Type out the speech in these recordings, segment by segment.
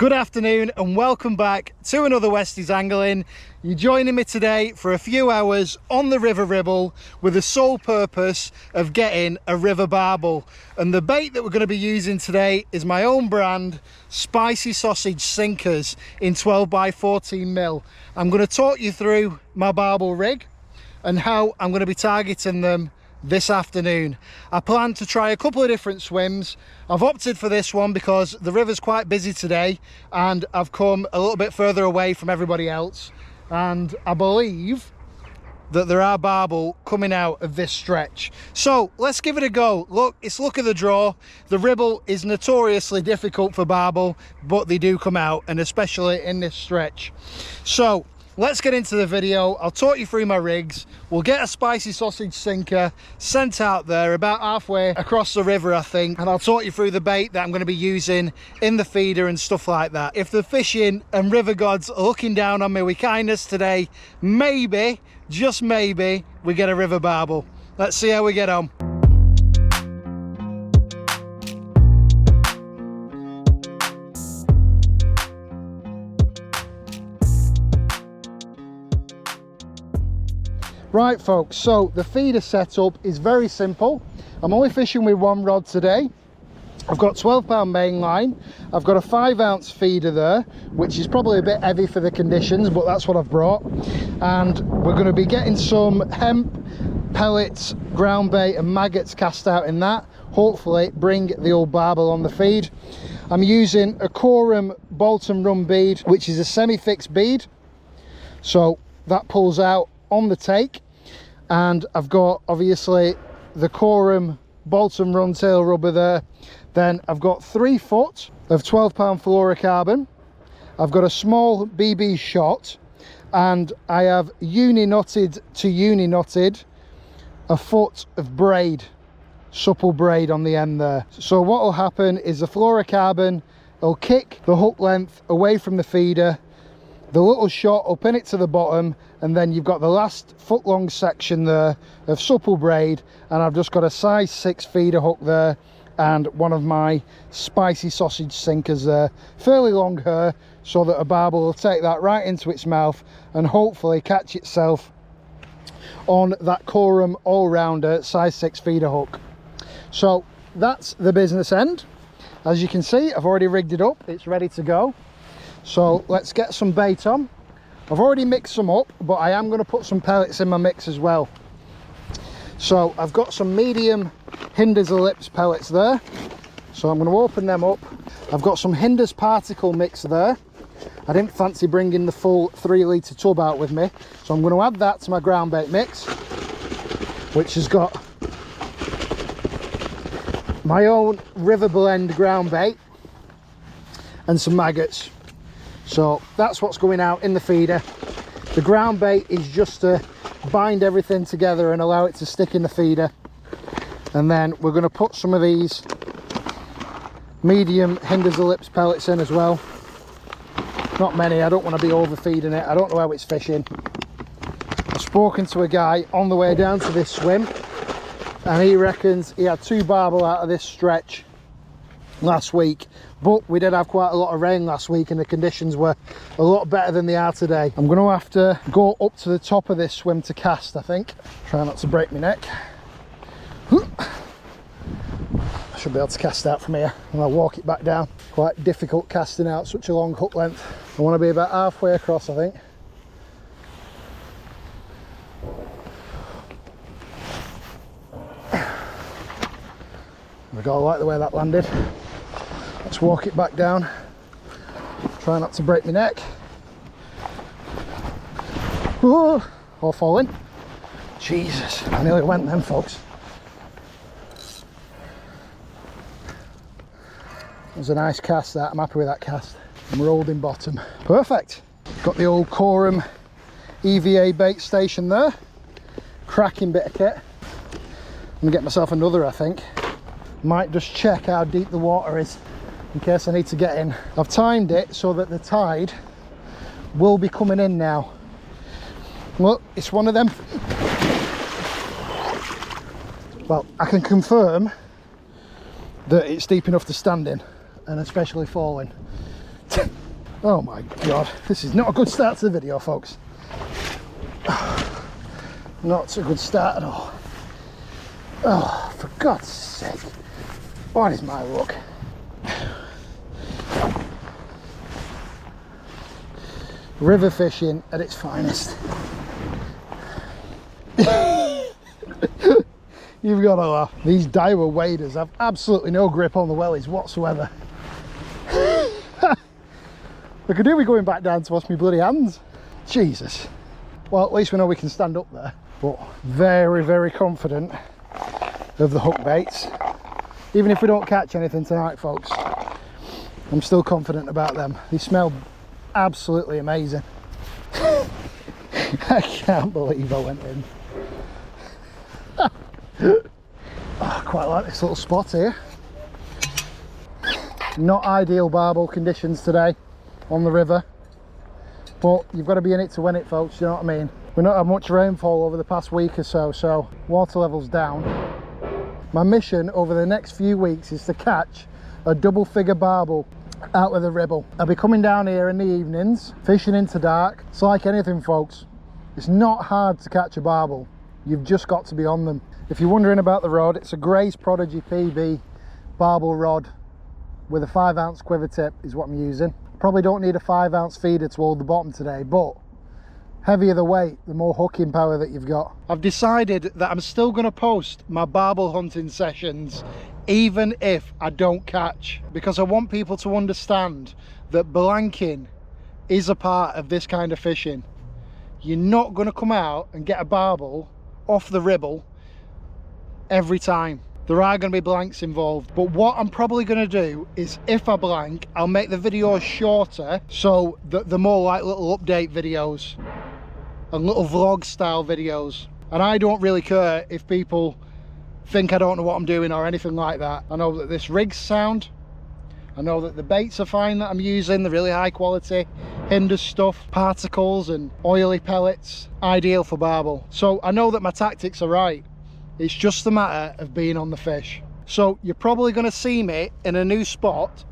Good afternoon and welcome back to another Westies Angling. You're joining me today for a few hours on the River Ribble with the sole purpose of getting a River Barbel. And the bait that we're going to be using today is my own brand Spicy Sausage Sinkers in 12 by 14 mil. I'm going to talk you through my barbel rig and how I'm going to be targeting them this afternoon. I plan to try a couple of different swims. I've opted for this one because the river's quite busy today and I've come a little bit further away from everybody else, and I believe that there are barbel coming out of this stretch. So let's give it a go. Look, it's luck of the draw. The Ribble is notoriously difficult for barbel, but they do come out, and especially in this stretch. So let's get into the video. I'll talk you through my rigs. We'll get a spicy sausage sinker sent out there about halfway across the river, I think, and I'll talk you through the bait that I'm going to be using in the feeder and stuff like that. If the fishing and river gods are looking down on me with kindness today, maybe, just maybe, we get a River Barbel. Let's see how we get on. Right folks, so the feeder setup is very simple. I'm only fishing with one rod today. I've got 12-pound main line. I've got a 5-ounce feeder there, which is probably a bit heavy for the conditions, but that's what I've brought. And we're going to be getting some hemp, pellets, ground bait and maggots cast out in that. Hopefully bring the old barbel on the feed. I'm using a KORUM bolt and run bead, which is a semi-fixed bead. So that pulls out on the take, and I've got obviously the KORUM bolt and run tail rubber there. Then I've got 3 foot of 12-pound fluorocarbon. I've got a small BB shot, and I have uni-knotted to uni-knotted a foot of braid, supple braid on the end there. So what will happen is the fluorocarbon will kick the hook length away from the feeder, the little shot will pin it to the bottom, and then you've got the last foot long section there of supple braid, and I've just got a size 6 feeder hook there and one of my spicy sausage sinkers there. Fairly long hair, so that a barbel will take that right into its mouth and hopefully catch itself on that KORUM all-rounder size 6 feeder hook. So that's the business end. As you can see, I've already rigged it up, it's ready to go. So let's get some bait on. I've already mixed some up, but I am going to put some pellets in my mix as well. So I've got some medium Hinders Ellipse pellets there, so I'm going to open them up. I've got some Hinders particle mix there. I didn't fancy bringing the full 3 litre tub out with me, so I'm going to add that to my ground bait mix, which has got my own River Blend ground bait and some maggots. So that's what's going out in the feeder. The ground bait is just to bind everything together and allow it to stick in the feeder. And then we're going to put some of these medium Hinders Ellipse pellets in as well. Not many, I don't want to be overfeeding it. I don't know how it's fishing. I've spoken to a guy on the way down to this swim, and he reckons he had 2 barbel out of this stretch last week, but we did have quite a lot of rain last week and the conditions were a lot better than they are today. I'm going to have to go up to the top of this swim to cast, I think. Try not to break my neck. I should be able to cast out from here and I'll walk it back down. Quite difficult casting out such a long hook length. I want to be about halfway across, I think. I gotta like the way that landed. Let's walk it back down. Try not to break my neck. Whoa, or falling. Jesus, I nearly went then, folks. It was a nice cast that. I'm happy with that cast. I'm rolled in bottom. Perfect. Got the old KORUM EVA bait station there. Cracking bit of kit. I'm gonna get myself another, I think. Might just check how deep the water is in case I need to get in. I've timed it so that the tide will be coming in now. Look, it's one of them. Well, I can confirm that it's deep enough to stand in, and especially falling. Oh my God, this is not a good start to the video, folks. Not a good start at all. Oh, for God's sake. What is my luck? River fishing at its finest. You've got to laugh. These Daiwa waders have absolutely no grip on the wellies whatsoever. I could do with going back down to wash my bloody hands. Jesus. Well, at least we know we can stand up there. But very, very confident of the hook baits. Even if we don't catch anything tonight, folks, I'm still confident about them. They smell absolutely amazing. I can't believe I went in. I quite like this little spot here. Not ideal barbel conditions today on the river, but you've got to be in it to win it, folks, you know what I mean? We've not had much rainfall over the past week or so, so water level's down. My mission over the next few weeks is to catch a double figure barbel out with a Ribble. I'll be coming down here in the evenings, fishing into dark. It's like anything, folks, it's not hard to catch a barbel, you've just got to be on them. If you're wondering about the rod, it's a Grace Prodigy PB barbel rod with a 5-ounce quiver tip is what I'm using. Probably don't need a 5-ounce feeder to hold the bottom today, but heavier the weight, the more hooking power that you've got. I've decided that I'm still going to post my barbel hunting sessions even if I don't catch, because I want people to understand that blanking is a part of this kind of fishing. You're not going to come out and get a barbel off the Ribble every time. There are going to be blanks involved, but what I'm probably going to do is, if I blank, I'll make the videos shorter, so that they're more like little update videos and little vlog style videos. And I don't really care if people think I don't know what I'm doing or anything like that. I know that this rig's sound, I know that the baits are fine that I'm using, the really high quality Hinders stuff, particles and oily pellets, ideal for barbel. So I know that my tactics are right. It's just a matter of being on the fish. So you're probably going to see me in a new spot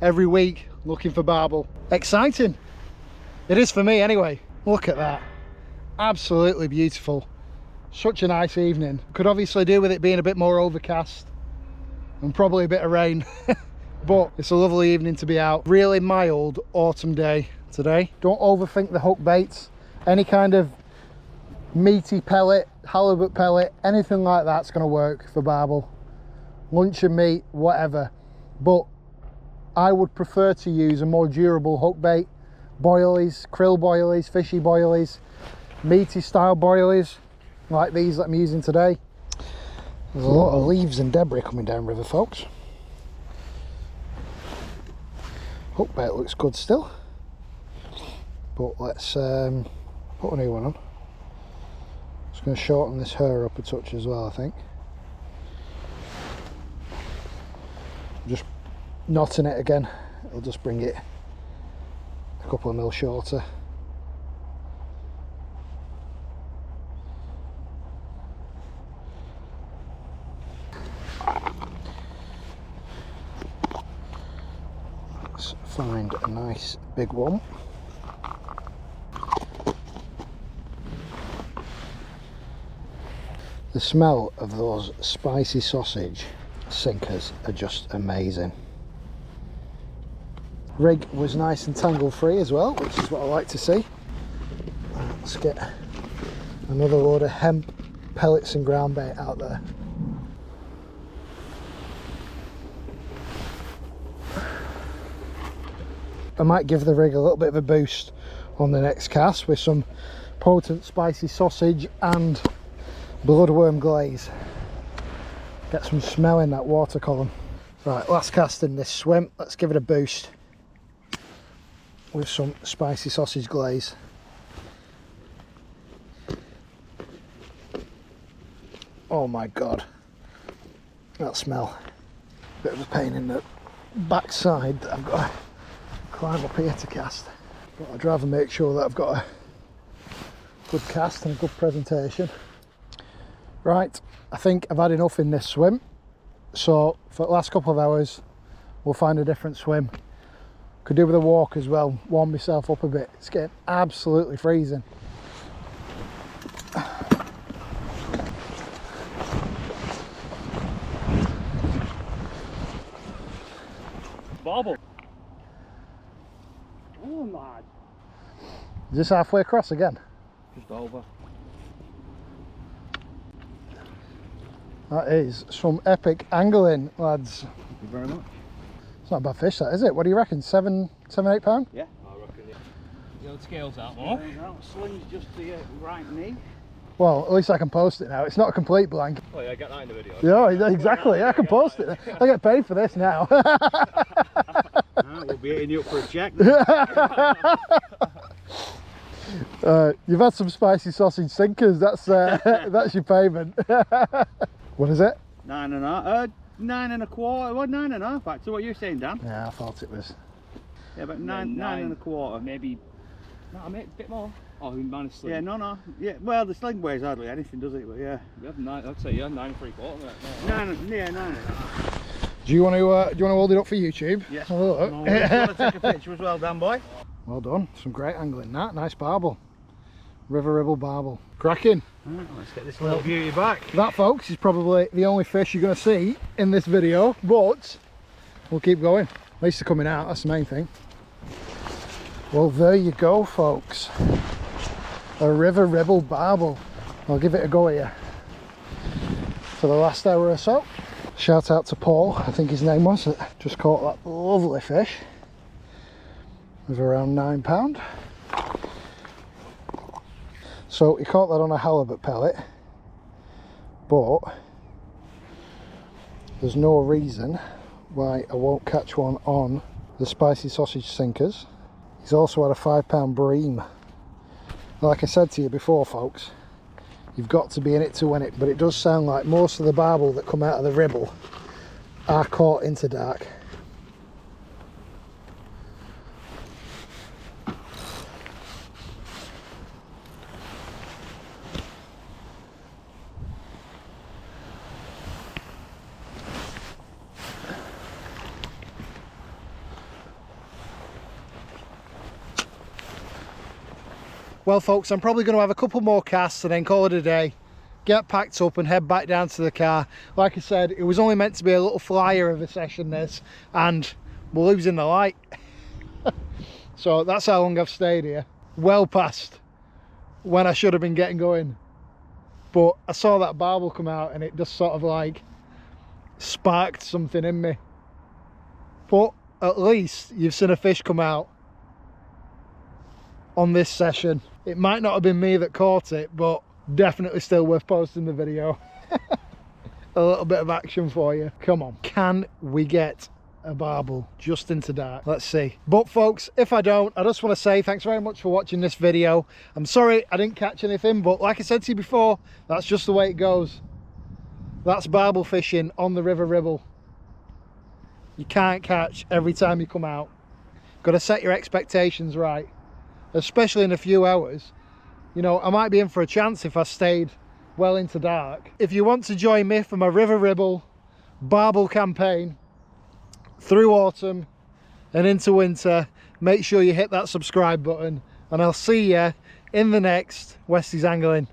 every week looking for barbel. Exciting. It is for me anyway. Look at that. Absolutely beautiful. Such a nice evening. Could obviously do with it being a bit more overcast and probably a bit of rain. But it's a lovely evening to be out. Really mild autumn day today. Don't overthink the hook baits. Any kind of meaty pellet, halibut pellet, anything like that's going to work for barbel. Luncheon meat, whatever. But I would prefer to use a more durable hook bait. Boilies, krill boilies, fishy boilies, meaty style boilies like these that I'm using today. There's a lot of leaves and debris coming down river, folks. Hook bait looks good still, but let's put a new one on. Just going to shorten this hair up a touch as well, I think. Just knotting it again, it'll just bring it a couple of mil shorter. Let's find a nice big one. The smell of those spicy sausage sinkers are just amazing. Rig was nice and tangle free as well, which is what I like to see. Let's get another load of hemp pellets and ground bait out there. I might give the rig a little bit of a boost on the next cast with some potent spicy sausage and bloodworm glaze. Get some smell in that water column. Right, last cast in this swim. Let's give it a boost with some spicy sausage glaze. Oh my god, that smell. Bit of a pain in the backside that I've got to climb up here to cast. But I'd rather make sure that I've got a good cast and a good presentation. Right, I think I've had enough in this swim, so for the last couple of hours we'll find a different swim. Could do with a walk as well, warm myself up a bit. It's getting absolutely freezing. Barbel. Oh man. Is this halfway across again? Just over. That is some epic angling, lads. Thank you very much. It's not a bad fish, that, is it? What do you reckon? 7, 8 pound? Yeah, I reckon. Yeah. The old scales out more. No, sling's just the right knee. Well, at least I can post it now. It's not a complete blank. Oh yeah, get that in the video. Yeah, exactly. I can post it. I get paid for this now. We'll be hitting you up for a check. You've had some spicy sausage sinkers. That's that's your payment. What is it? 9.5. 9.25. Well, 9.5. Back to what you were saying, Dan. Yeah, I thought it was. Yeah, but 9.25. Maybe. No, a bit more. Oh, minus sling. Yeah, no. Yeah, well, the sling weighs hardly anything, does it? But yeah. You have 9. I'd say yeah, 9 3/4. 9.5. Do you want to hold it up for YouTube? Yes. Have a look. No, you want to take a picture as well, Dan boy? Well done. Some great angling. That nice barbel. River Ribble Barbel. Cracking. Right, let's get this little beauty back. That, folks, is probably the only fish you're going to see in this video, but we'll keep going. At least they're coming out. That's the main thing. Well, there you go, folks. A River Ribble Barbel. I'll give it a go here for the last hour or so. Shout out to Paul, I think his name was, that just caught that lovely fish with around 9 pound. So he caught that on a halibut pellet, but there's no reason why I won't catch one on the spicy sausage sinkers. He's also had a 5 pound bream. Like I said to you before, folks, you've got to be in it to win it, but it does sound like most of the barbel that come out of the Ribble are caught into dark. Well, folks, I'm probably going to have a couple more casts and then call it a day, get packed up and head back down to the car. Like I said, it was only meant to be a little flyer of a session, this, and we're losing the light. So that's how long I've stayed here. Well past when I should have been getting going. But I saw that barbel come out and it just sort of like sparked something in me. But at least you've seen a fish come out on this session. It might not have been me that caught it, but definitely still worth posting the video. A little bit of action for you. Come on, can we get a barbel just into dark? Let's see. But folks, if I don't, I just want to say thanks very much for watching this video. I'm sorry I didn't catch anything, but like I said to you before, that's just the way it goes. That's barbel fishing on the River Ribble. You can't catch every time you come out. Got to set your expectations right, especially in a few hours. You know, I might be in for a chance if I stayed well into dark. If you want to join me for my River Ribble barbel campaign through autumn and into winter, make sure you hit that subscribe button, and I'll see you in the next Westys Angling.